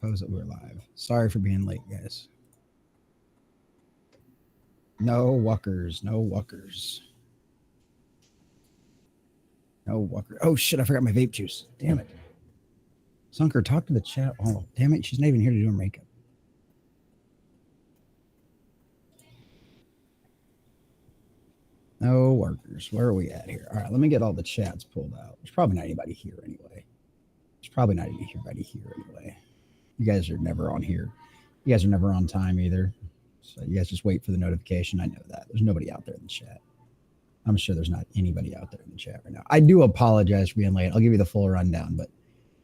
Suppose that we're live. Sorry for being late, guys. No walkers. No walkers. No walker. Oh shit! I forgot my vape juice. Damn it. Sunker, talk to the chat. Oh damn it! She's not even here to do her makeup. No workers. Where are we at here? All right, let me get all the chats pulled out. There's probably not anybody here anyway. You guys are never on here. You guys are never on time either. So you guys just wait for the notification. I know that. There's nobody out there in the chat. I'm sure there's not anybody out there in the chat right now. I do apologize for being late. I'll give you the full rundown, but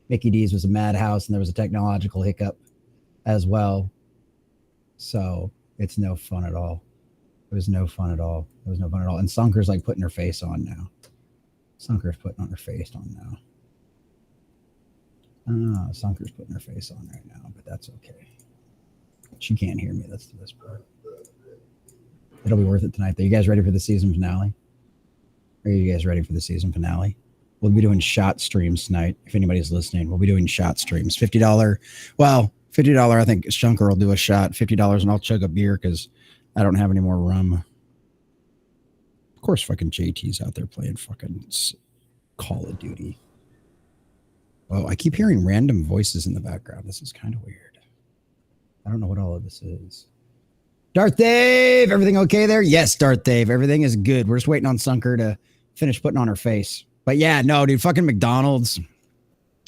Mickey D's was a madhouse and there was a technological hiccup as well. So it's no fun at all. It was no fun at all. And Sunker's like putting her face on now. Sunker's putting her face on right now, but that's okay. She can't hear me. That's the best part. It'll be worth it tonight. Are you guys ready for the season finale? We'll be doing shot streams tonight. If anybody's listening, we'll be doing shot streams. $50. Well, $50. I think Shunker will do a shot. $50, and I'll chug a beer because I don't have any more rum. Of course, fucking JT's out there playing fucking Call of Duty. Oh, I keep hearing random voices in the background. This is kind of weird. I don't know what all of this is. Darth Dave, everything okay there? Yes, Darth Dave, everything is good. We're just waiting on Sunker to finish putting on her face. But yeah, no, dude, fucking McDonald's.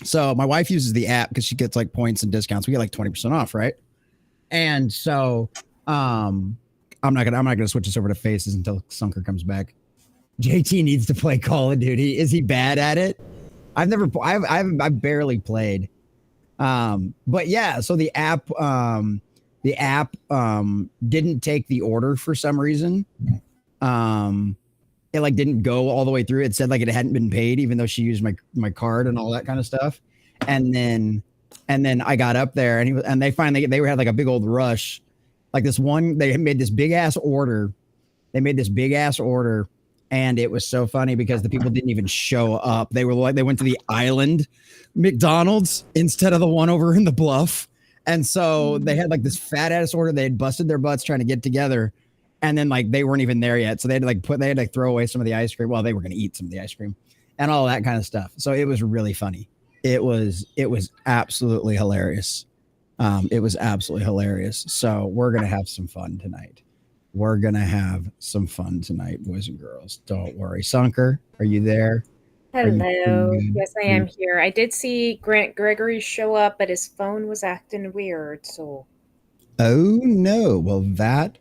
So my wife uses the app because she gets like points and discounts. We get like 20% off, right? And so I'm not gonna switch this over to faces until Sunker comes back. JT needs to play Call of Duty. Is he bad at it? I've barely played. But yeah, so the app didn't take the order for some reason. It like didn't go all the way through. It said like it hadn't been paid, even though she used my card and all that kind of stuff. And then I got up there and they had like a big old rush. Like they made this big ass order. And it was so funny because the people didn't even show up. They went to the island McDonald's instead of the one over in the Bluff. And so they had like this fat ass order. They had busted their butts trying to get together. And then like they weren't even there yet. So they had to throw away some of the ice cream. Well, they were going to eat some of the ice cream and all that kind of stuff. So it was really funny. It was absolutely hilarious. So we're going to have some fun tonight. Boys and girls. Don't worry. Sunker, are you there? Hello. Yes, I am here. I did see Gregory show up, but his phone was acting weird. So. Oh no. Well, that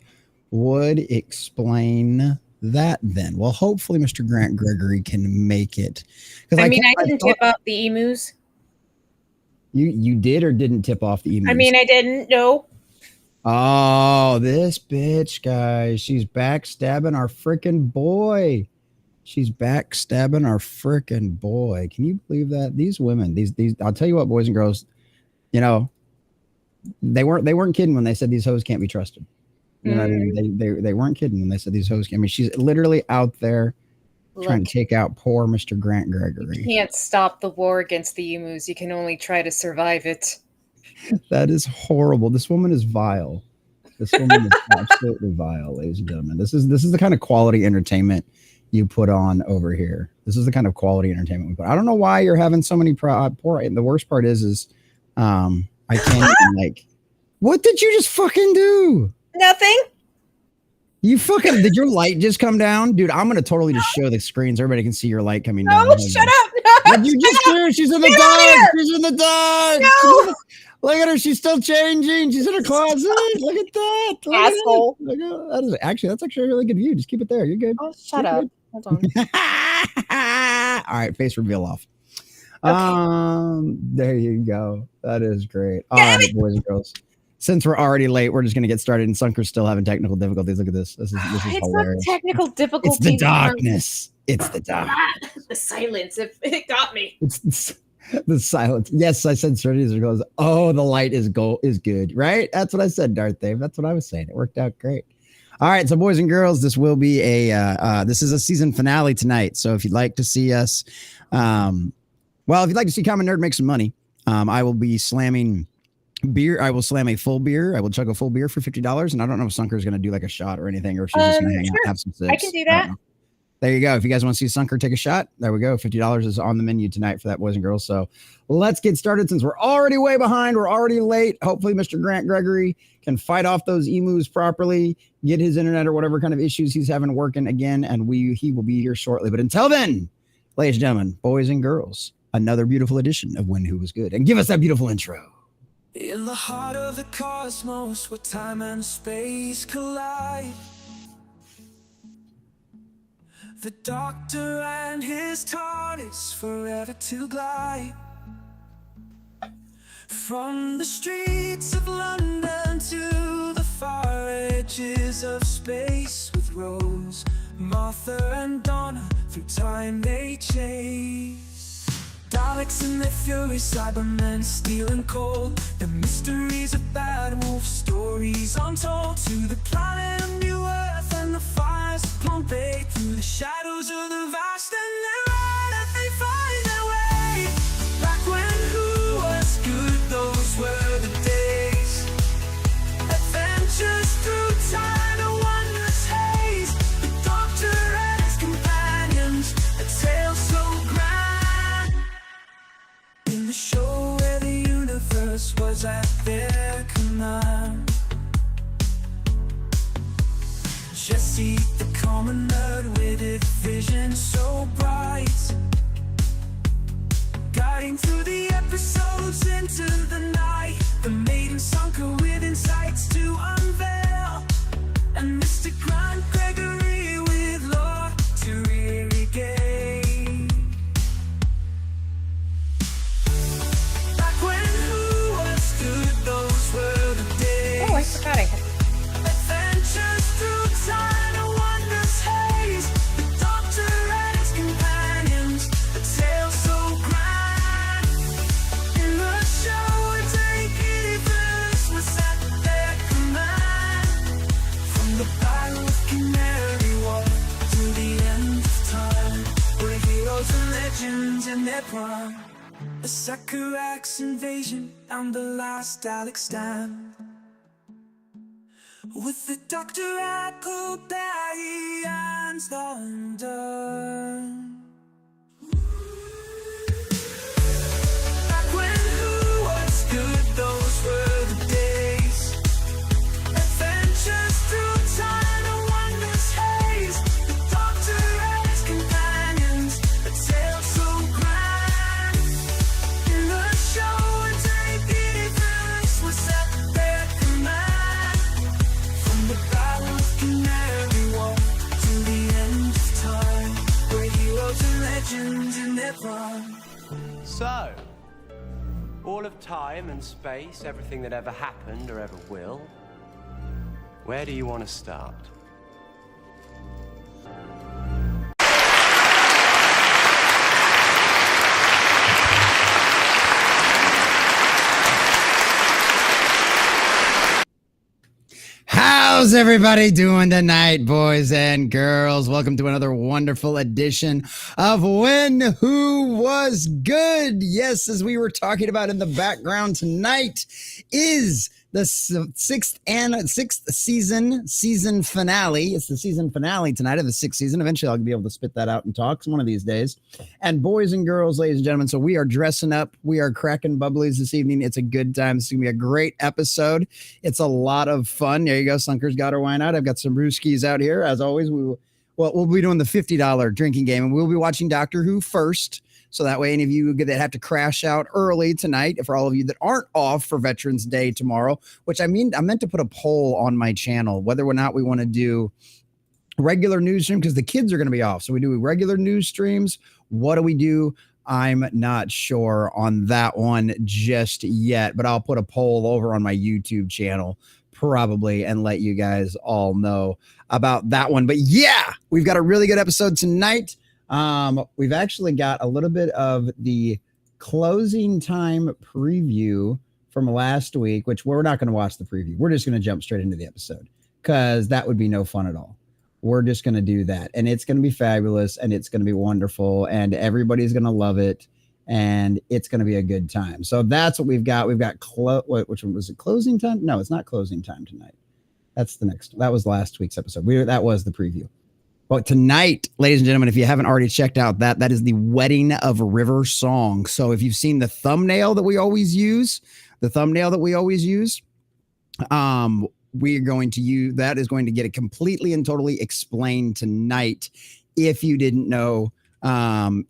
would explain that then. Well, hopefully Mr. Grant Gregory can make it. I didn't tip off the emus. You did or didn't tip off the emus? I didn't. No. Oh, this bitch, guys. She's backstabbing our freaking boy. Can you believe that? These women, these I'll tell you what, boys and girls, you know, they weren't kidding when they said these hoes can't be trusted. You know what I mean? They weren't kidding when they said these hoes can't. I mean, she's literally out there trying to take out poor Mr. Grant Gregory. You can't stop the war against the emus. You can only try to survive it. That is horrible. This woman is vile. This woman is absolutely vile, ladies and gentlemen. This is the kind of quality entertainment you put on over here. This is the kind of quality entertainment we put. I don't know why you're having so many poor. The worst part is I can't even like. What did you just fucking do? Nothing. You fucking did your light just come down, dude? I'm gonna totally just show the screen so everybody can see your light coming down. No, shut up! What did you just do? She's in the dark. She's in the dark. No. Look at her. She's still changing. She's in her closet. Look at that. Asshole. That's actually a really good view. Just keep it there. You're good. Oh, shut up. Hold on. All right. Face reveal off. Okay. There you go. That is great. All right, boys and girls. Since we're already late, we're just going to get started. And Sunker's still having technical difficulties. Look at this. This is it's hilarious. Not technical difficulties. It's the darkness. It's the dark. The silence. It got me. It's the silence. Yes, I said serenity goes. Oh, the light is good, right? That's what I said, Darth Dave. That's what I was saying. It worked out great. All right, so boys and girls, this will be this is a season finale tonight. So if you'd like to see us, if you'd like to see Common Nerd make some money, I will be slamming beer. I will slam a full beer. I will chug a full beer for $50. And I don't know if Sunker's going to do like a shot or anything, or if she's just going to hang out and have some sips. I can do that. There you go. If you guys want to see Sunker take a shot, there we go. $50 is on the menu tonight for that, boys and girls. So let's get started since we're already way behind. We're already late. Hopefully Mr. Grant Gregory can fight off those emus properly, get his internet or whatever kind of issues he's having working again, and he will be here shortly. But until then, ladies and gentlemen, boys and girls, another beautiful edition of When Who Was Good. And give us that beautiful intro. In the heart of the cosmos, where time and space collide, the Doctor and his TARDIS forever to glide. From the streets of London to the far edges of space, with Rose, Martha and Donna, through time they chase. Daleks and their fury, Cybermen, steel and cold, the mysteries of Bad Wolf, stories untold. To the planet of New Earth and the fires of Pompeii, through the shadows of the vast, and they're right that they find their way. Back when who was good, those were the days. Adventures through time, a wondrous haze. The Doctor and his companions, a tale so grand. In the show where the universe was at their command, Jesse, the common nerd with a vision so bright, guiding through the episodes into the night. The maiden Sunker with insights to unveil, and Mr. Grant Gregory with lore to irrigate. Back when who was good, those were the days. Oh, I forgot I had. Adventures through time, a wondrous haze. The Doctor and his companions, a tale so grand. In the show, a day universe was at their command. From the battle of Canary Wharf to the end of time, where heroes and legends in their prime. The Sakurax invasion and the last Dalek stand, with the Doctor at Clodagh and London. Back when who was good, those were the days. Adventures through time, a wondrous haze. The Doctor and his companions, a tale so grand. In the show, a day universe was at their command. From the battle of Canary Wharf to the end of time, where heroes and legends in their prime. So, all of time and space, everything that ever happened or ever will, where do you want to start? How's everybody doing tonight, boys and girls? Welcome to another wonderful edition of When Who Was Good. Yes, as we were talking about in the background tonight, is the sixth season finale. It's the season finale tonight of the sixth season. Eventually, I'll be able to spit that out and talk one of these days. And boys and girls, ladies and gentlemen, so we are dressing up. We are cracking bubblies this evening. It's a good time. It's going to be a great episode. It's a lot of fun. There you go. Sunker's got her wine out. I've got some brewskis out here. As always, we'll be doing the $50 drinking game, and we'll be watching Doctor Who first. So that way, any of you that have to crash out early tonight, for all of you that aren't off for Veterans Day tomorrow, which I meant to put a poll on my channel, whether or not we want to do regular news stream, because the kids are going to be off. So we do regular news streams. What do we do? I'm not sure on that one just yet, but I'll put a poll over on my YouTube channel probably and let you guys all know about that one. But yeah, we've got a really good episode tonight. We've actually got a little bit of the closing time preview from last week, which we're not going to watch the preview. We're just going to jump straight into the episode because that would be no fun at all. We're just going to do that, and it's going to be fabulous, and it's going to be wonderful, and everybody's going to love it. and it's going to be a good time. So that's what we've got. We've got which one was it? Closing time? No, it's not closing time tonight. That's the next. That was last week's episode. That was the preview. But tonight, ladies and gentlemen, if you haven't already checked out that is the Wedding of River song. So if you've seen the thumbnail that we always use, we are going to use that is going to get it completely and totally explained tonight. If you didn't know about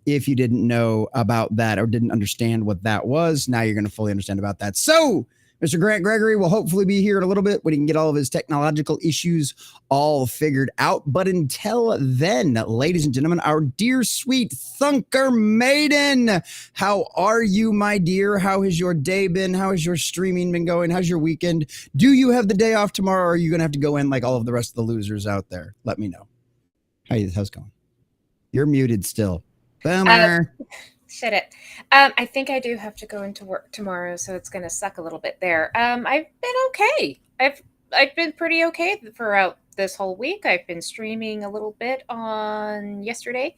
that or didn't understand what that was, now you're going to fully understand about that. So Mr. Grant Gregory will hopefully be here in a little bit when he can get all of his technological issues all figured out. But until then, ladies and gentlemen, our dear, sweet Thunker Maiden, how are you, my dear? How has your day been? How has your streaming been going? How's your weekend? Do you have the day off tomorrow, or are you going to have to go in like all of the rest of the losers out there? Let me know. How's it going? You're muted still. Bummer. Shut it. I think I do have to go into work tomorrow, so it's going to suck a little bit there. I've been okay. I've been pretty okay throughout this whole week. I've been streaming a little bit on yesterday,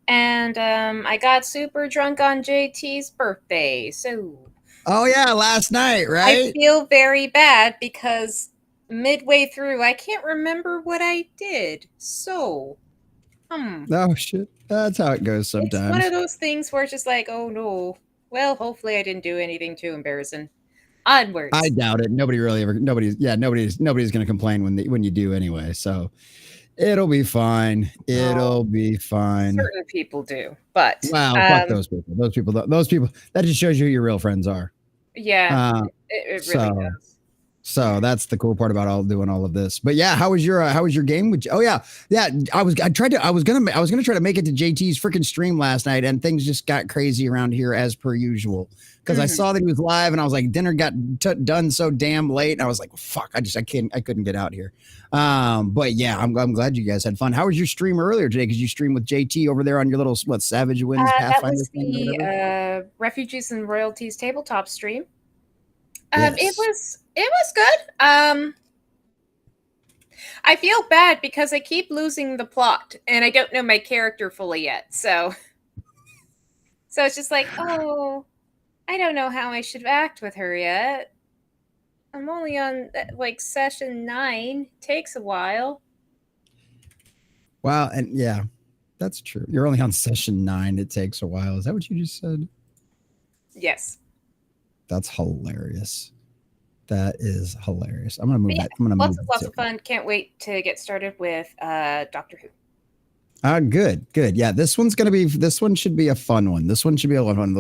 and I got super drunk on JT's birthday. So, oh yeah, last night, right? I feel very bad because midway through, I can't remember what I did. So, oh shit. That's how it goes sometimes. It's one of those things where it's just like, oh no. Well, hopefully I didn't do anything too embarrassing. Onwards. I doubt it. Nobody's going to complain when you do anyway. So it'll be fine. It'll be fine. Certain people do, but wow, fuck those people. Those people. That just shows you who your real friends are. Yeah, it really does. So that's the cool part about doing all of this. But yeah, how was your game? Oh yeah. I was gonna try to make it to JT's freaking stream last night, and things just got crazy around here as per usual. Because I saw that he was live, and I was like, dinner got done so damn late, and I was like, fuck, I couldn't get out here. But yeah, I'm glad you guys had fun. How was your stream earlier today? Because you streamed with JT over there on your little Savage Winds Pathfinder. That was the Refugees and Royalties tabletop stream. Yes. It was good. I feel bad because I keep losing the plot and I don't know my character fully yet. So it's just like, oh, I don't know how I should act with her yet. I'm only on like session 9. Takes a while. Wow, and yeah, that's true. You're only on session 9. It takes a while. Is that what you just said? Yes. That's hilarious. That is hilarious. I'm gonna move that. I'm gonna lots of fun. Can't wait to get started with Doctor Who. Good. Yeah, this one should be a fun one. This one should be a lot of fun.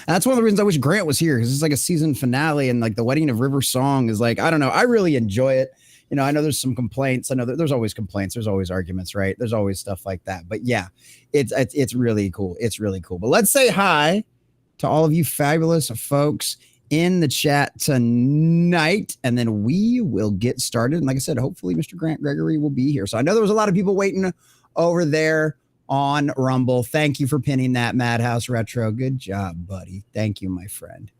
That's one of the reasons I wish Grant was here, because it's like a season finale, and like the Wedding of River song is like, I don't know. I really enjoy it. You know, I know there's some complaints. I know that there's always complaints. There's always arguments, right? There's always stuff like that. But yeah, it's really cool. It's really cool. But let's say hi to all of you fabulous folks in the chat tonight, and then we will get started. And like I said, hopefully Mr. Grant Gregory will be here. So I know there was a lot of people waiting over there on Rumble. Thank you for pinning that, Madhouse Retro. Good job, buddy. Thank you, my friend.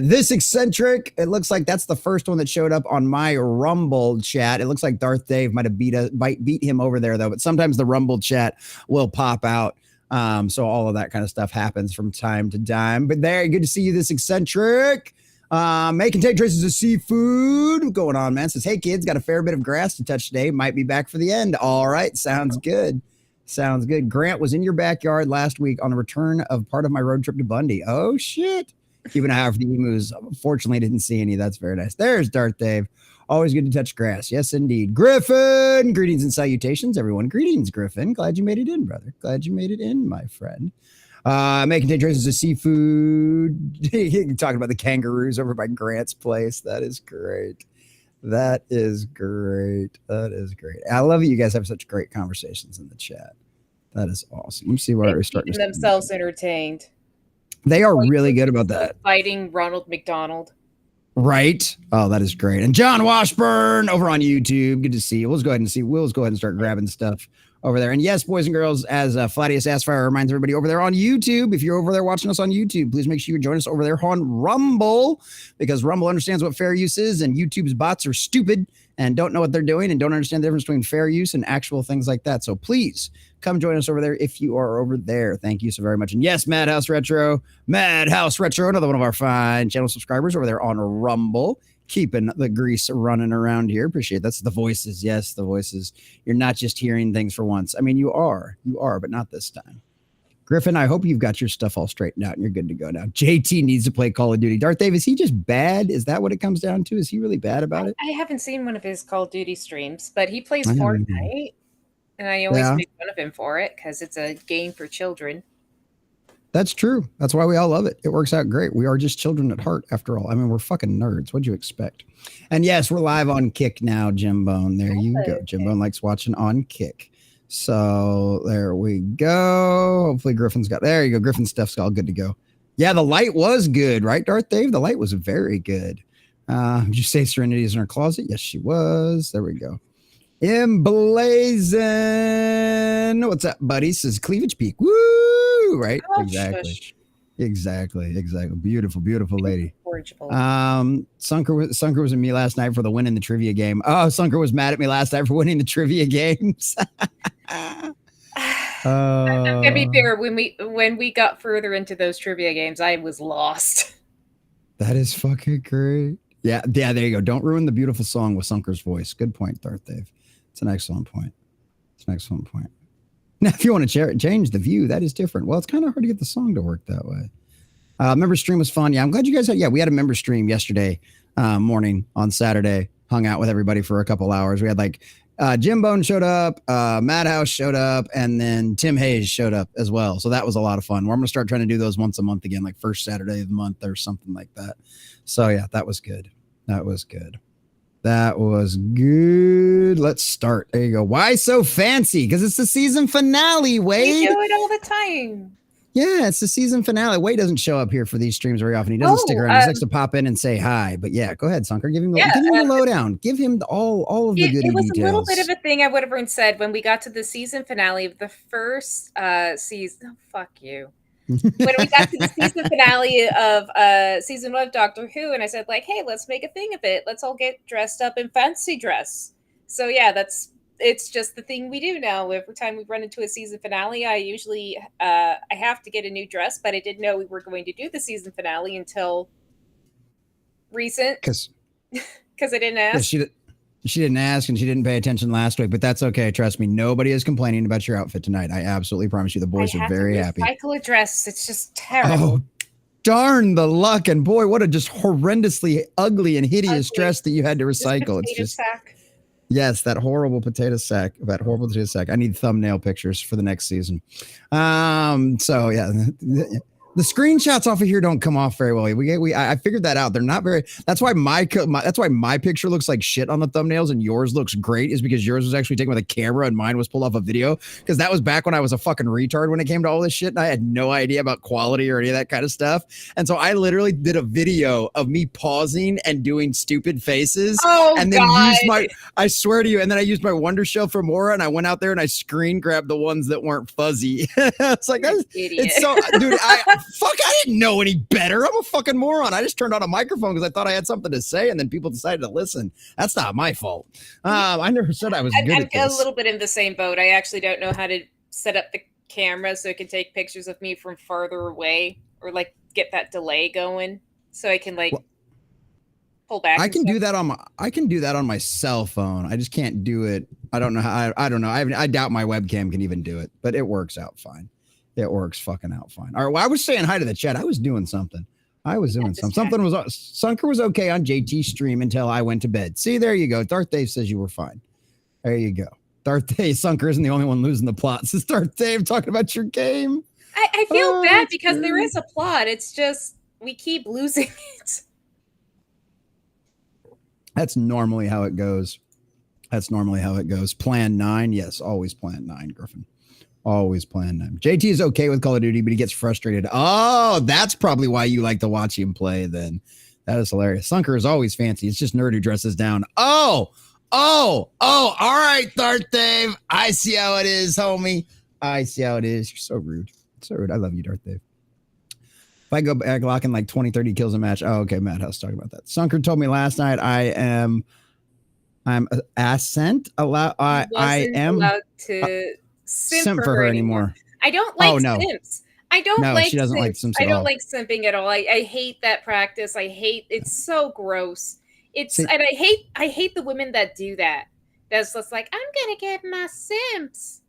This eccentric, it looks like that's the first one that showed up on my Rumble chat. It looks like Darth Dave might have beat him over there though, but sometimes the Rumble chat will pop out. So all of that kind of stuff happens from time to time. But there, good to see you, this eccentric. Making take traces of seafood. What's going on, man? Says, hey kids, got a fair bit of grass to touch today. Might be back for the end. All right, sounds good. Sounds good. Grant was in your backyard last week on the return of part of my road trip to Bundy. Oh shit. Keeping an eye out for the emus. Fortunately, didn't see any. That's very nice. There's Darth Dave. Always good to touch grass. Yes, indeed. Griffin, greetings and salutations, everyone. Greetings, Griffin. Glad you made it in, brother. Glad you made it in, my friend. Making take traces of seafood. Talking about the kangaroos over by Grant's place. That is great. That is great. That is great. I love it. You guys have such great conversations in the chat. That is awesome. Let me see where we're starting. Keeping themselves entertained. They are really good about that. Fighting Ronald McDonald. Right. Oh, that is great. And John Washburn over on YouTube. Good to see you. We'll just go ahead and start grabbing stuff over there. And yes, boys and girls, as Fladius Aspire reminds everybody over there on YouTube, if you're over there watching us on YouTube, please make sure you join us over there on Rumble, because Rumble understands what fair use is, and YouTube's bots are stupid and don't know what they're doing and don't understand the difference between fair use and actual things like that. So please come join us over there if you are over there. Thank you so very much. And yes, Madhouse Retro, another one of our fine channel subscribers over there on Rumble, keeping the grease running around here. Appreciate it. That's the voices. Yes, the voices. You're not just hearing things for once. I mean, you are, but not this time. Griffin, I hope you've got your stuff all straightened out and you're good to go now. JT needs to play Call of Duty. Darth Dave, is he just bad? Is that what it comes down to? Is he really bad about it? I haven't seen one of his Call of Duty streams, but he plays Fortnite, and I always make fun of him for it because it's a game for children. That's true. That's why we all love it. It works out great. We are just children at heart, after all. I mean, we're fucking nerds. What'd you expect? And yes, we're live on Kick now, Jim Bone. There you go. Jim Bone likes watching on Kick. So there we go. Hopefully Griffin's got, there you go. Griffin's stuff's all good to go. Yeah, the light was good, right, Darth Dave? The light was very good. Did you say Serenity is in her closet? Yes, she was. There we go. Emblazon. What's up, buddy? Says Cleavage Peak. Woo! Right? Oh, exactly. shush. Exactly. Beautiful lady. Incorrigible. Sunker was in me last night for the win in the trivia game. Oh, Sunker was mad at me last night for winning the trivia games. I'm gonna be fair. When we got further into those trivia games, I was lost. That is fucking great. Yeah, there you go. Don't ruin the beautiful song with Sunker's voice. Good point, Darth Dave. It's an excellent point. Now, if you want to change the view, that is different. Well, it's kind of hard to get the song to work that way. Member stream was fun. Yeah, I'm glad you guys we had a member stream yesterday morning on Saturday. Hung out with everybody for a couple hours. We had like Jim Bone showed up, Madhouse showed up, and then Tim Hayes showed up as well. So that was a lot of fun. I'm going to start trying to do those once a month again, like first Saturday of the month or something like that. So yeah, that was good. Let's start. There you go. Why so fancy? Because it's the season finale, Wade. We do it all the time. Yeah, it's the season finale. Wade doesn't show up here for these streams very often. He doesn't stick around. He just likes to pop in and say hi. But yeah, go ahead, Sunker. Give him the lowdown. Give him all of the goody details. It was a little bit of a thing I would have said when we got to the season finale of the first season. Oh, fuck you. When we got to the season finale of season 1 of Doctor Who, and I said, like, hey, let's make a thing of it. Let's all get dressed up in fancy dress. So yeah, it's just the thing we do now. Every time we run into a season finale, I usually I have to get a new dress, but I didn't know we were going to do the season finale until recent. Because I didn't ask. Yeah, she didn't ask and she didn't pay attention last week, but that's okay. Trust me, nobody is complaining about your outfit tonight. I absolutely promise you, the boys are very happy. Recycle a dress. It's just terrible. Oh, darn the luck! And boy, what a just horrendously ugly and hideous dress that you had to recycle. It's just sack. Yes, that horrible potato sack. I need thumbnail pictures for the next season. So yeah. The screenshots off of here don't come off very well. I figured that out. They're not very. That's why my picture looks like shit on the thumbnails and yours looks great. Is because yours was actually taken with a camera and mine was pulled off a video. Because that was back when I was a fucking retard when it came to all this shit and I had no idea about quality or any of that kind of stuff. And so I literally did a video of me pausing and doing stupid faces. And then I swear to you, and then I used my Wonder Shell for Mora and I went out there and I screen grabbed the ones that weren't fuzzy. It's like it's so, dude. I didn't know any better. I'm a fucking moron. I just turned on a microphone because I thought I had something to say, and then people decided to listen. That's not my fault. I never said I was good at this. I'm a little bit in the same boat. I actually don't know how to set up the camera so it can take pictures of me from farther away or like get that delay going so I can pull back. I can do that on my cell phone. I just can't do it. I don't know how. I don't know. I doubt my webcam can even do it, but it works out fine. It works fucking out fine. All right. Well, I was saying hi to the chat. I was doing something. Something was Sunker was okay on JT's stream until I went to bed. See, there you go. Darth Dave says you were fine. There you go. Darth Dave, Sunker isn't the only one losing the plot. Says Darth Dave talking about your game. I feel bad because there is a plot. It's just we keep losing it. That's normally how it goes. Plan 9. Yes, always plan 9, Griffin. Always plan 9. JT is okay with Call of Duty, but he gets frustrated. Oh, that's probably why you like to watch him play then. That is hilarious. Sunker is always fancy. It's just nerd who dresses down. Oh, Oh, all right, Darth Dave. I see how it is, homie. I see how it is. You're so rude. So rude. I love you, Darth Dave. If I go back locking like 20, 30 kills a match. Oh, okay. Madhouse talking about that. Sunker told me last night I'm allowed. I am allowed to simp for her anymore. I don't like no. simps. I don't No, like she doesn't like simps I at don't all. like simping at all. I hate that practice. It's so gross. And I hate the women that do that. That's just like, I'm gonna get my simps.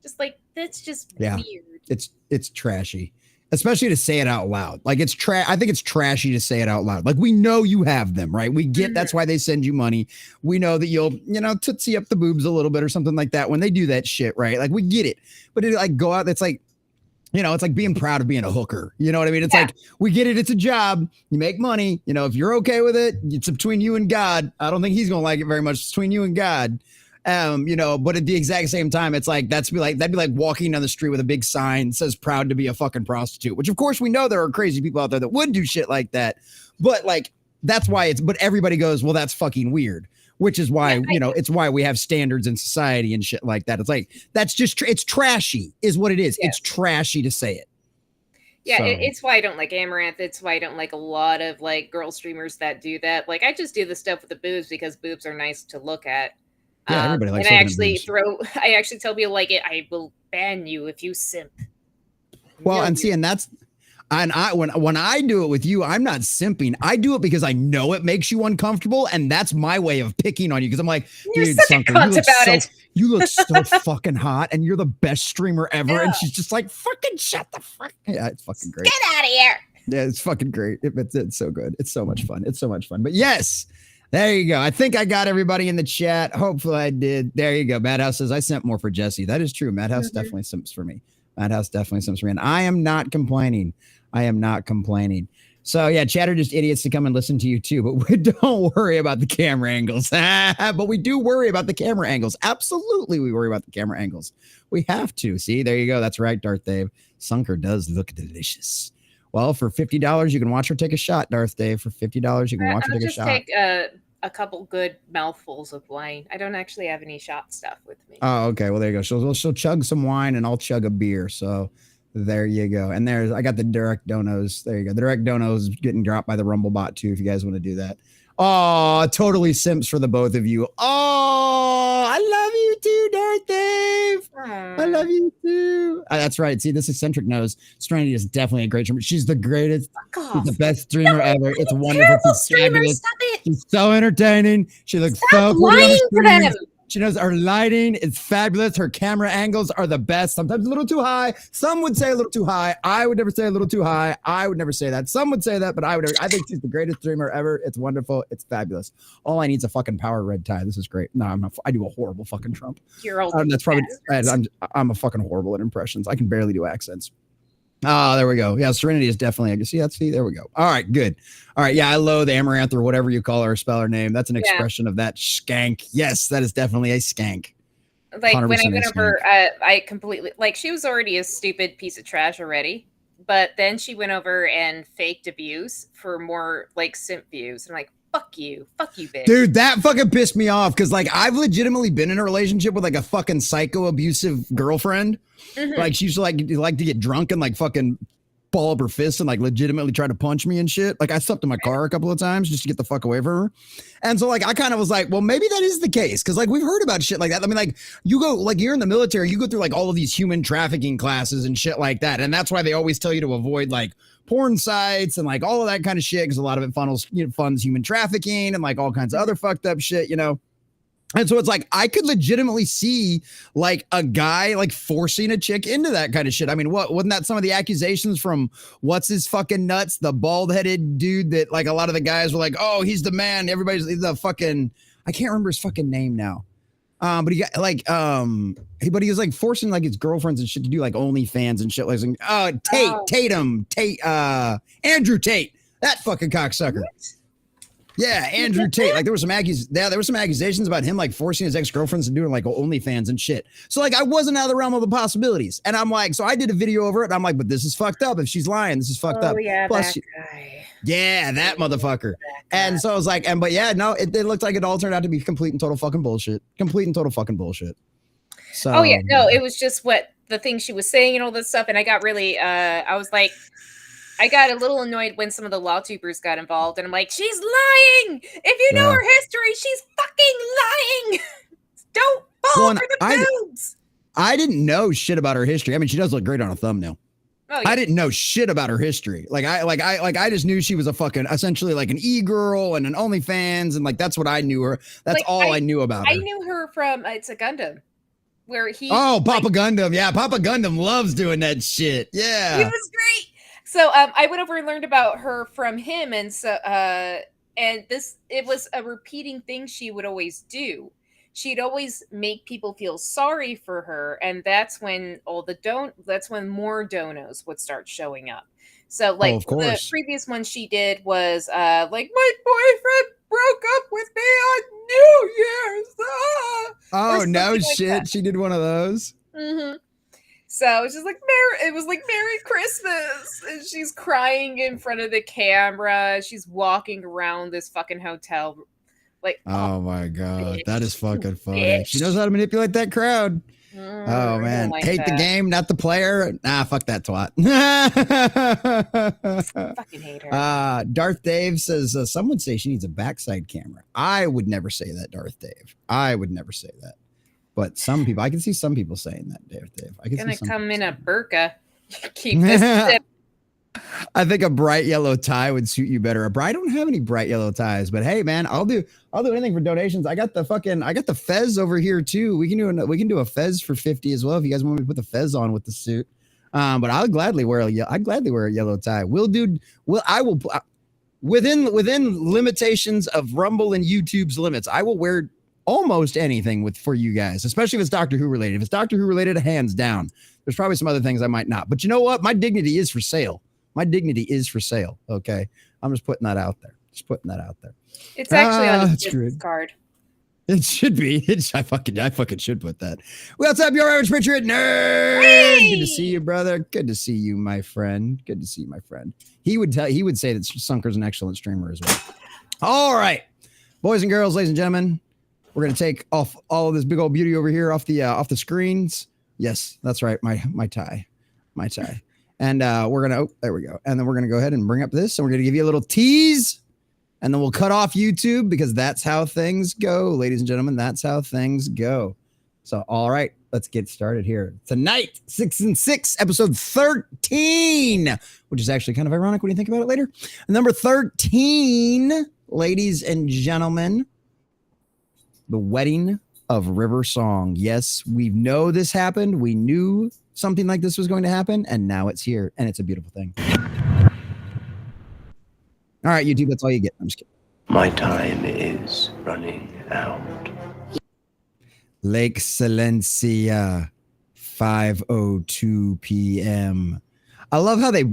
Just like, that's just weird. It's trashy. Especially to say it out loud. Like I think it's trashy to say it out loud. Like we know you have them, right? We get that's why they send you money. We know that you'll, tootsie up the boobs a little bit or something like that when they do that shit, right? Like we get it. But it like go out, it's like, it's like being proud of being a hooker. You know what I mean? It's like, we get it. It's a job. You make money. If you're okay with it, it's between you and God. I don't think he's going to like it very much. It's between you and God. But at the exact same time, it's like, that'd be like walking down the street with a big sign that says proud to be a fucking prostitute, which of course we know there are crazy people out there that would do shit like that. But like, that's why but everybody goes, well, that's fucking weird. Which is why, it's why we have standards in society and shit like that. It's like, that's just, it's trashy is what it is. Yeah. It's trashy to say it. Yeah, it's why I don't like Amaranth. It's why I don't like a lot of like girl streamers that do that. Like I just do the stuff with the boobs because boobs are nice to look at. Yeah, everybody likes. And I actually tell people like it. I will ban you if you simp. Well, when I do it with you, I'm not simping. I do it because I know it makes you uncomfortable, and that's my way of picking on you. Because I'm like, dude, you look so fucking hot, and you're the best streamer ever. Yeah. And she's just like, fucking shut the fuck. Yeah, it's fucking great. Get out of here. Yeah, it's fucking great. It's so good. It's so much fun. It's so much fun. But yes. There you go. I think I got everybody in the chat. Hopefully I did. There you go. Madhouse says I simp more for Jesse. That is true. Madhouse definitely simps for me. Madhouse definitely simps for me. And I am not complaining. So yeah, chat are just idiots to come and listen to you too. But we don't worry about the camera angles. But we do worry about the camera angles. Absolutely, we worry about the camera angles. We have to. See, there you go. That's right, Darth Dave. Sunker does look delicious. Well, for $50, you can watch her take a shot, Darth Dave. For $50, you can watch her take a shot. Take a couple good mouthfuls of wine. I don't actually have any shot stuff with me. Oh, okay. Well, there you go. She'll chug some wine, and I'll chug a beer. So there you go. And I got the direct donos. There you go. The direct donos getting dropped by the Rumble bot too. If you guys want to do that. Oh, totally simps for the both of you. Oh, I love you too, Darth Dave. I love you too. That's right. See, this eccentric knows Serenity is definitely a great streamer. She's the greatest. She's the best streamer ever. It's wonderful. She's fabulous. She's so entertaining. She looks so lying for them. She knows her lighting is fabulous. Her camera angles are the best. Sometimes a little too high. Some would say a little too high. I would never say a little too high. I would never say that. Some would say that, but I think she's the greatest streamer ever. It's wonderful. It's fabulous. All I need is a fucking power red tie. This is great. No, I'm not. I do a horrible fucking Trump. You're old. That's probably. I'm a fucking horrible at impressions. I can barely do accents. Oh, there we go. Yeah, Serenity is definitely. I can see that. See, there we go. All right, good. All right, yeah, I loathe Amaranth or whatever you call her, spell her name. That's an expression of that skank. Yes, that is definitely a skank. Like when I went over, I completely she was already a stupid piece of trash already, but then she went over and faked abuse for more simp views. I'm like, fuck you, bitch. Dude, that fucking pissed me off because I've legitimately been in a relationship with a fucking psycho abusive girlfriend. Mm-hmm. She used to like to get drunk and fucking ball up her fists and legitimately try to punch me and shit. I slept in my car a couple of times just to get the fuck away from her. And so I kind of was like, well, maybe that is the case. Cause we've heard about shit like that. I mean, you go you're in the military, you go through all of these human trafficking classes and shit like that. And that's why they always tell you to avoid porn sites and all of that kind of shit. Cause a lot of it funds human trafficking and all kinds of other fucked up shit, And so it's I could legitimately see a guy forcing a chick into that kind of shit. I mean, wasn't that some of the accusations from what's his fucking nuts, the bald headed dude that a lot of the guys were oh, he's the man. Everybody's the fucking, I can't remember his fucking name now. But he got but he was forcing his girlfriends and shit to do OnlyFans and shit Andrew Tate, that fucking cocksucker. What? Yeah, Andrew Tate. There were some accusations about him forcing his ex-girlfriends to do OnlyFans and shit. So I wasn't out of the realm of the possibilities. And I'm so I did a video over it. And I'm but this is fucked up. If she's lying, this is fucked up. Yeah, plus, that guy. Yeah, that motherfucker. And so I was like, but yeah, no, it looked like it all turned out to be complete and total fucking bullshit. Complete and total fucking bullshit. So, oh yeah, no, it was just what the thing she was saying and all this stuff, and I got really, I was like, I got a little annoyed when some of the law tubers got involved, and I'm like, she's lying. If you know Yeah. her history, she's fucking lying. Don't fall for the boobs. I didn't know shit about her history. I mean, she does look great on a thumbnail. Oh, yeah. I didn't know shit about her history. I just knew she was a fucking essentially like an e-girl and an OnlyFans, and like that's what I knew her. That's Like, all I knew about her. I knew her from it's a Gundam, where he. Oh, Papa Gundam. Yeah, Papa Gundam loves doing that shit. Yeah. He was great. So I went over and learned about her from him, and so and it was a repeating thing she would always do. She'd always make people feel sorry for her, and that's when that's when more donos would start showing up. So like of the course. previous one she did was like, my boyfriend broke up with me on New Year's. Oh or no something like shit. that. She did one of those. Mm-hmm. So it was just like it was like Merry Christmas, and she's crying in front of the camera. She's walking around this fucking hotel, like, Oh my god, bitch, that is fucking funny. bitch. She knows how to manipulate that crowd. I Oh don't man, like hate the that. game, not the player. Nah, fuck that twat. Fucking hate her. Darth Dave says some would say she needs a backside camera. I would never say that, Darth Dave. I would never say that. But some people, I can see some people saying that, Dave. I can Gonna see some come in people a burqa. Keep this. Sip. I think a bright yellow tie would suit you better. I don't have any bright yellow ties, but hey, man, I'll do anything for donations. I got the fez over here too. We can do a fez for 50 as well if you guys want me to put the fez on with the suit. But I'd gladly wear a yellow tie. I will within limitations of Rumble and YouTube's limits. I will wear almost anything for you guys, especially if it's Doctor Who related. If it's Doctor Who related, hands down. There's probably some other things I might not. But you know what? My dignity is for sale. My dignity is for sale. Okay. I'm just putting that out there. It's actually on a that's business good. card. It should be. I fucking should put that. What's up, your average patriot nerd? Hey! Good to see you, brother. Good to see you, my friend. He would say that Sunker's an excellent streamer as well. All right. Boys and girls, ladies and gentlemen, we're gonna take off all of this big old beauty over here off the screens. Yes, that's right. My tie. And we're gonna there we go. And then we're gonna go ahead and bring up this, and we're gonna give you a little tease, and then we'll cut off YouTube because that's how things go, ladies and gentlemen. That's how things go. So, all right, let's get started here tonight. 6 and 6, episode 13, which is actually kind of ironic when you think about it later. Number 13, ladies and gentlemen, the wedding of River Song. Yes, we know this happened. We knew something like this was going to happen, and now it's here, and it's a beautiful thing. All right, YouTube, that's all you get. I'm just kidding. My time is running out. Lake Silencia, 5:02 p.m. I love how they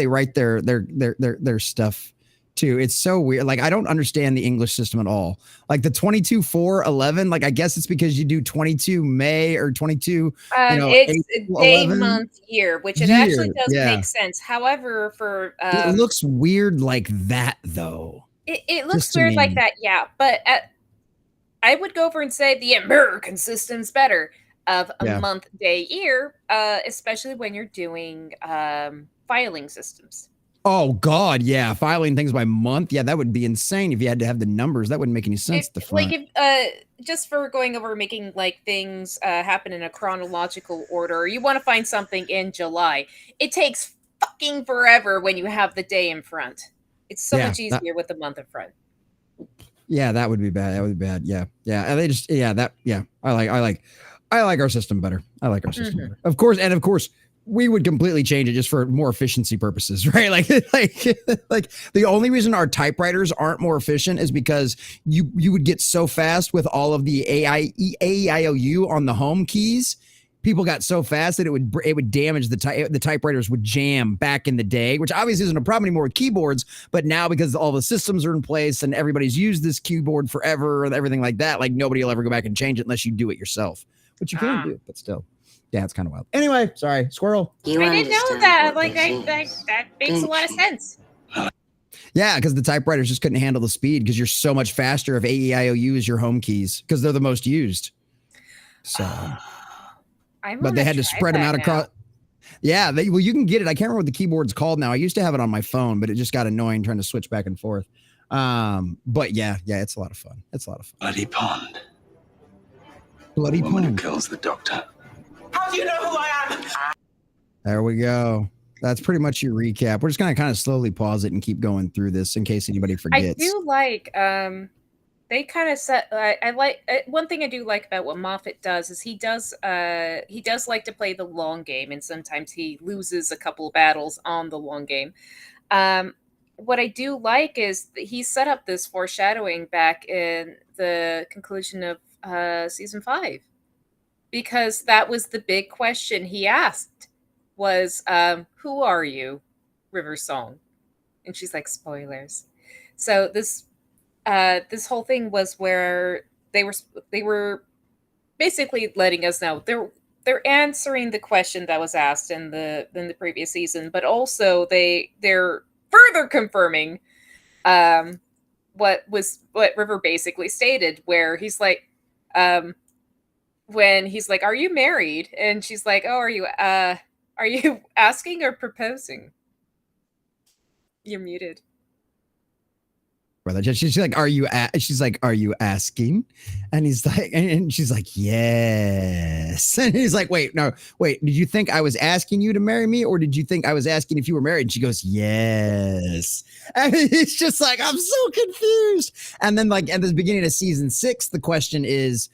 write their stuff too. It's so weird. Like, I don't understand the English system at all. Like the 22/4/11, like I guess it's because you do 22 May or 22. It's April, day, 11 month, year, which it year, actually does yeah. make sense. However, for it looks weird like that though. it looks just to weird me. like that, yeah. But I would go over and say the American system's better of a Yeah. month, day, year, especially when you're doing filing systems. Oh God, yeah, filing things by month. Yeah, that would be insane if you had to have the numbers. That wouldn't make any sense. At the front. Just for going over making like things happen in a chronological order, you want to find something in July. It takes fucking forever when you have the day in front. It's so much easier with the month in front. Yeah, that would be bad. That would be bad. Yeah. And they just I like our system better. I like our system better. Of course, we would completely change it just for more efficiency purposes, right? Like the only reason our typewriters aren't more efficient is because you would get so fast with all of the AIOU on the home keys. People got so fast that it would damage the typewriters would jam back in the day, which obviously isn't a problem anymore with keyboards. But now because all the systems are in place and everybody's used this keyboard forever and everything like that, like nobody will ever go back and change it unless you do it yourself, which you can do, but still. Yeah, it's kind of wild. Anyway, sorry, squirrel. I didn't know that. Like that makes a lot of sense. Yeah, because the typewriters just couldn't handle the speed because you're so much faster if AEIOU is your home keys because they're the most used. So, but they had to spread them out across. Yeah, well, you can get it. I can't remember what the keyboard's called now. I used to have it on my phone, but it just got annoying trying to switch back and forth. But yeah, it's a lot of fun. It's a lot of fun. Bloody pond. Bloody The woman who pond. kills the doctor. How do you know who I am? There we go. That's pretty much your recap. We're just gonna kind of slowly pause it and keep going through this in case anybody forgets. I do like they kind of set. I like one thing I do like about what Moffat does is he does like to play the long game, and sometimes he loses a couple of battles on the long game. What I do like is that he set up this foreshadowing back in the conclusion of season 5, because that was the big question he asked was, who are you, River Song? And she's like, spoilers. So this whole thing was where they were basically letting us know they're answering the question that was asked in the previous season, but also they're further confirming what River basically stated, where he's like, when he's like, "Are you married?" and she's like, "Oh, are you asking or proposing?" You're muted. She's like, she's like, "Are you asking?" And he's like, and she's like, "Yes." And he's like, wait, did you think I was asking you to marry me, or did you think I was asking if you were married? And she goes, "Yes." And it's just like, I'm so confused. And then like at the beginning of season 6, the question is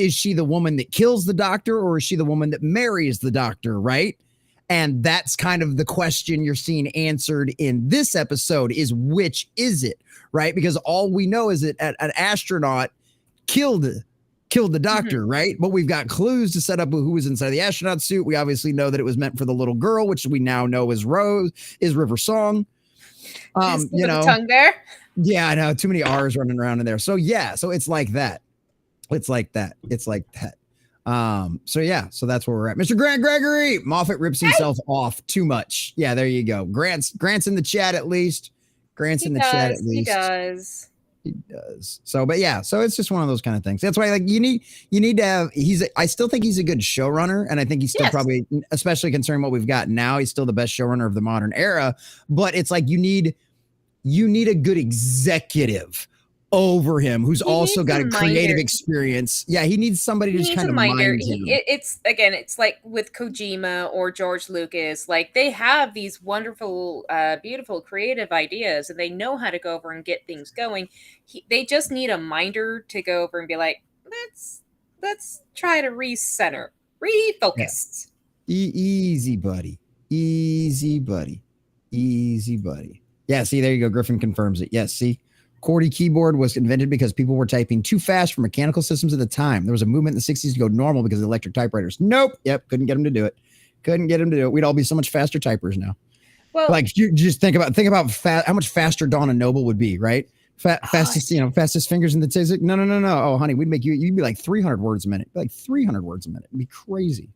she the woman that kills the doctor, or is she the woman that marries the doctor, right? And that's kind of the question you're seeing answered in this episode is, which is it, right? Because all we know is that an astronaut killed the doctor, right? But we've got clues to set up who was inside the astronaut suit. We obviously know that it was meant for the little girl, which we now know is River Song. You know, the tongue there. Yeah, I know, too many R's running around in there. So yeah, so it's like that. It's like that. So yeah, so that's where we're at. Mr. Gregory, Moffat rips himself off too much. Yeah, there you go. Grant's in the chat at least. He does. So, but yeah, so it's just one of those kind of things. That's why, like, you need to have. I still think he's a good showrunner, and I think he's still probably, especially considering what we've got now, he's still the best showrunner of the modern era. But it's like you need a good executive over him who's also got a creative experience. Yeah, he needs somebody to just kind of mind him. It's like with Kojima or George Lucas, like they have these wonderful, beautiful creative ideas, and they know how to go over and get things going. They just need a minder to go over and be like, let's try to refocus. Yeah. Easy buddy. Yeah, see, there you go. Griffin confirms it. Yes, see. QWERTY keyboard was invented because people were typing too fast for mechanical systems at the time. There was a movement in the 60s to go normal because of electric typewriters. Nope. Yep. Couldn't get them to do it. We'd all be so much faster typers now. Well, like you just think about how much faster Donna Noble would be, right? Fastest fingers in the TISIC. No. Oh, honey, you'd be like 300 words a minute. It'd be crazy.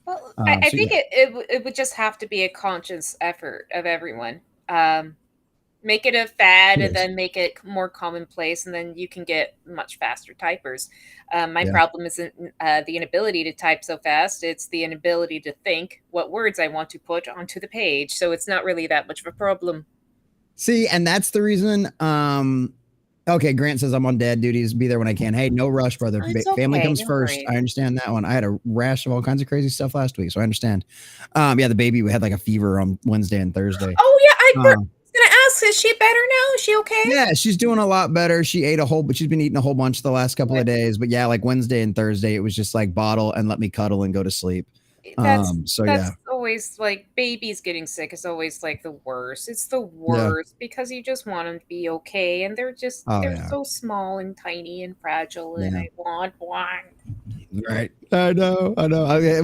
Well, I think it would just have to be a conscious effort of everyone. Make it a fad and then make it more commonplace, and then you can get much faster typers. My problem isn't the inability to type so fast. It's the inability to think what words I want to put onto the page. So it's not really that much of a problem. See, and that's the reason. Okay, Grant says I'm on dad duties. Be there when I can. Hey, no rush, brother. Family comes first. I understand that one. I had a rash of all kinds of crazy stuff last week, so I understand. Yeah, the baby had like a fever on Wednesday and Thursday. Oh yeah, gonna ask, is she better now? Is she okay? Yeah, she's doing a lot better. She's been eating a whole bunch the last couple of days. But yeah, like Wednesday and Thursday, it was just like bottle and let me cuddle and go to sleep. That's always like babies getting sick is always like the worst. It's the worst because you just want them to be okay, and they're so small and tiny and fragile, and I want one. Right. I know. I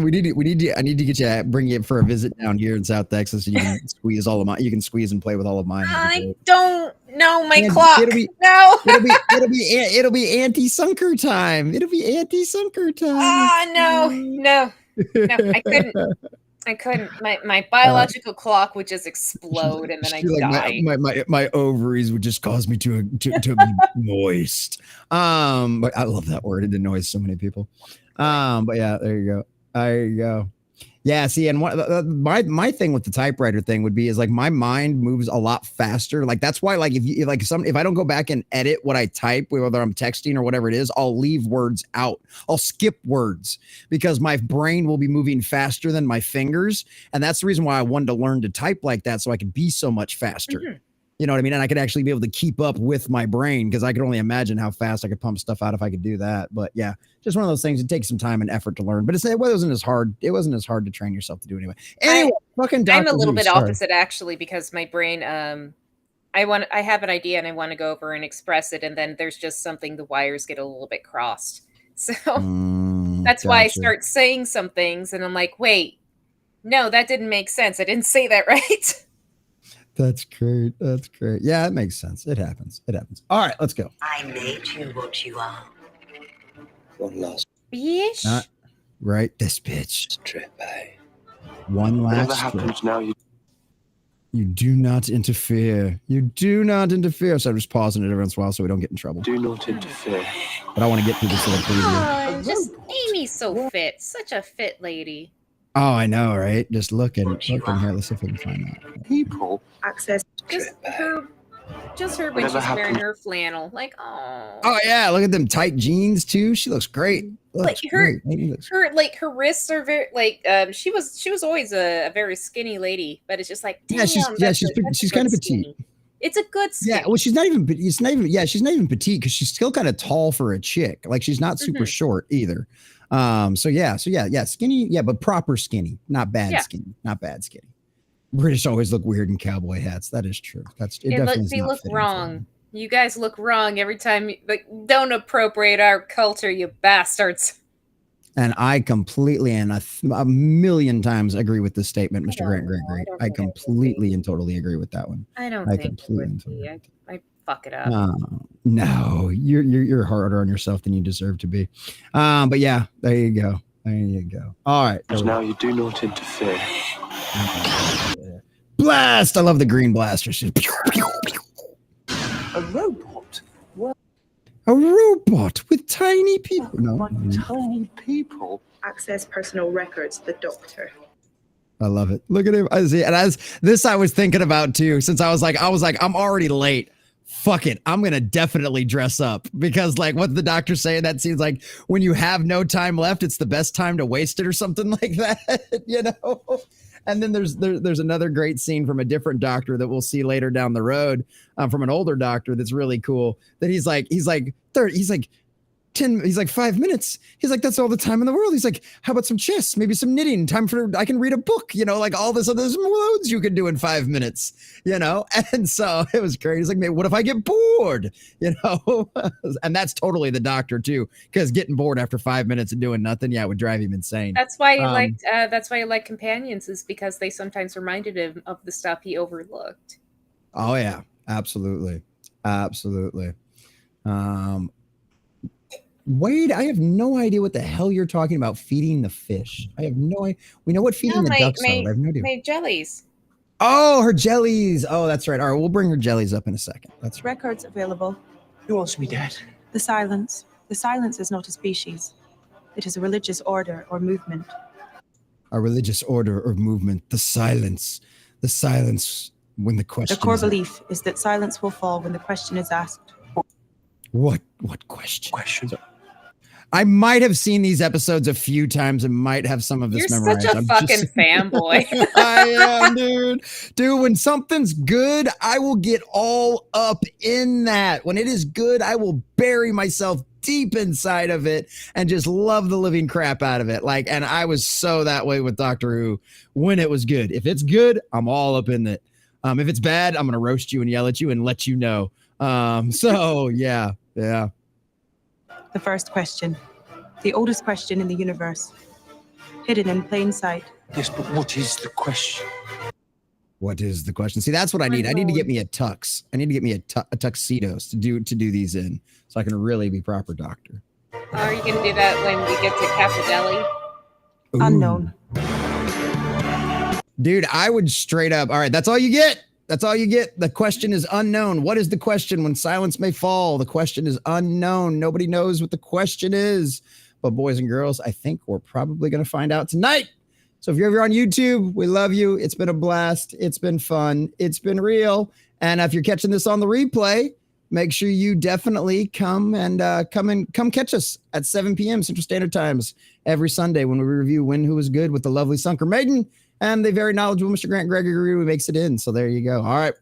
need to get you, bring you for a visit down here in South Texas, so you can squeeze all of mine. You can squeeze and play with all of mine. I don't know my clock. It'll be anti-sunker time. No, I couldn't. I couldn't. My biological clock would just explode, and then I She's die. my ovaries would just cause me to be moist. But I love that word. It annoys so many people. But yeah, there you go. There you go. Yeah, see, and my thing with the typewriter thing would be is like my mind moves a lot faster. Like that's why, like if I don't go back and edit what I type, whether I'm texting or whatever it is, I'll leave words out. I'll skip words because my brain will be moving faster than my fingers, and that's the reason why I wanted to learn to type like that so I could be so much faster. Mhm. You know what I mean? And I could actually be able to keep up with my brain because I could only imagine how fast I could pump stuff out if I could do that. But yeah, just one of those things. It takes some time and effort to learn, but it wasn't as hard. It wasn't as hard to train yourself to do anyway. Anyway, fucking I'm a Dr. little Who, bit sorry. opposite actually because my brain I have an idea and I want to go over and express it, and then there's just something, the wires get a little bit crossed. So that's why I Gotcha. start saying some things and I'm like, wait, no, that didn't make sense. I didn't say that right. That's great. That's great. Yeah, it makes sense. It happens. It happens. All right, let's go. I made you what you are. One last Bitch. Not right. This bitch. trip, eh? One Whatever last trip. happens now, You do not interfere. You do not interfere. So I'm just pausing it every once in a while so we don't get in trouble. do not interfere. But I want to get through this little preview. Oh, just Amy's so fit. Such a fit lady. Oh, I know, right? Just looking What you here. are. Let's see if we can find that. People, Access. Just Trip, eh? her when Whatever she's wearing happened- her flannel. Like, oh. Oh yeah, look at them tight jeans too. She looks great. Like Looks her- great. Lady looks- Her wrists are very she was always a very skinny lady, but it's just like, damn, Yeah, she's that's a she's good kind of petite. skinny. It's a good skinny. Yeah, well, she's not even. It's not even. Yeah, she's not even petite because she's still kind of tall for a chick. Like she's not super Mhm. short either. So yeah, skinny. Yeah, but proper skinny, not bad Yeah. skinny, not bad skinny. British always look weird in cowboy hats. That is true. They look wrong. You guys look wrong every time. Like, don't appropriate our culture, you bastards. And I completely and a million times agree with this statement, Mr. don't Grant know. Gregory. I don't I think I would completely and totally agree with that one. I don't I think it completely would and be. totally. I fuck it up. No, you're harder on yourself than you deserve to be. But yeah, there you go. There you go. All right. as now you do not interfere. Blast! I love the green blaster. A robot? A robot with tiny people. No, Like tiny people? Access personal records. The doctor. I love it. Look at him. I see. And I was thinking about too, since I was like, I'm already late. Fuck it. I'm going to definitely dress up because like what the doctor saying, that seems like when you have no time left, it's the best time to waste it or something like that, you know? And then there's another great scene from a different doctor that we'll see later down the road, from an older doctor that's really cool. That he's like 5 minutes. He's like, that's all the time in the world. He's like, how about some chess? Maybe some knitting. I can read a book, you know, like all this other loads you can do in 5 minutes, you know? And so it was great. He's like, man, what if I get bored? You know? And that's totally the doctor too, because getting bored after 5 minutes and doing nothing, yeah, would drive him insane. That's why he liked. That's why he liked companions, is because they sometimes reminded him of the stuff he overlooked. Oh yeah, absolutely. Absolutely. Wade, I have no idea what the hell you're talking about feeding the fish. I have no idea. We know what feeding the ducks are. I have no idea. My jellies. Oh, her jellies. Oh, that's right. All right, we'll bring her jellies up in a second. That's right. Records available. Who wants me dead? The silence. The silence is not a species. It is a religious order or movement. A religious order or movement. The silence. The silence when the question. The core is- belief is that silence will fall when the question is asked. What question? Question. I might have seen these episodes a few times and might have some of this You're memorized. such a I'm fucking just- fanboy. I am, dude. Dude, when something's good, I will get all up in that. When it is good, I will bury myself deep inside of it and just love the living crap out of it. Like, and I was so that way with Doctor Who when it was good. If it's good, I'm all up in it. If it's bad, I'm gonna roast you and yell at you and let you know. So yeah. The first question. The oldest question in the universe. Hidden in plain sight. Yes, but what is the question? What is the question? See, that's what I need. I need to get me a tux. I need to get me a tuxedos to do these in, so I can really be proper doctor. Are you gonna do that when we get to Capadeli? Ooh. Unknown. Dude, I would straight up. All right, that's all you get. That's all you get. The question is unknown. What is the question? When silence may fall, the question is unknown. Nobody knows what the question is. But boys and girls, I think we're probably going to find out tonight. So if you're ever on YouTube, we love you. It's been a blast. It's been fun. It's been real. And if you're catching this on the replay, make sure you definitely come catch us at 7 p.m. Central Standard Times every Sunday when we review When Who Was Good with the lovely Sunker Maiden and the very knowledgeable Mr. Grant Gregory who makes it in. So there you go. All right.